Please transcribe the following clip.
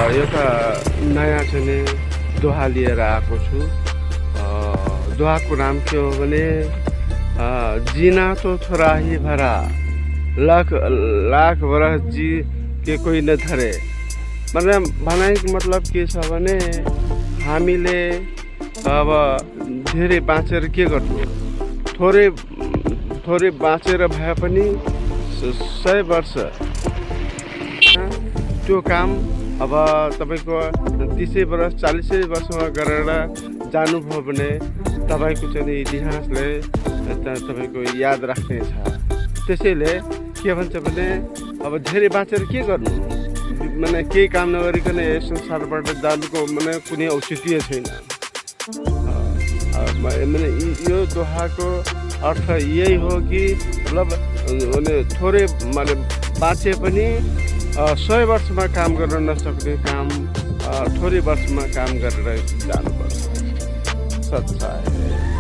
एउटा नयाँ चाहिँ दोहा लिएर आएको छु। दोहाको नाम के हो भने जीना तो थोड़ा ही भरा, लाख लाख बरस जी के कोही न धरे। भनाइको मतलब के छ भने हामीले अब धेरै बाँचेर के गर्नु, थोरै बाँचेर भए पनि 100 वर्ष त्यो काम अब तपाईँको 30 वर्ष 40 वर्षमा गरेर जानुभयो भने तपाईँको चाहिँ इतिहासले तपाईँको याद राख्ने छ। त्यसैले के भन्छ भने अब धेरै बाँचेर के गर्नु, केही काम नगरिकन यस संसारबाट जानुको कुनै औचित्य छैन। यो दोहाको अर्थ यही हो कि मतलब थोरै बाँचे पनि 100 वर्षमा काम गर्न नसक्ने काम थोरै वर्षमा काम गरेर जानुपर्छ। सच्चा है।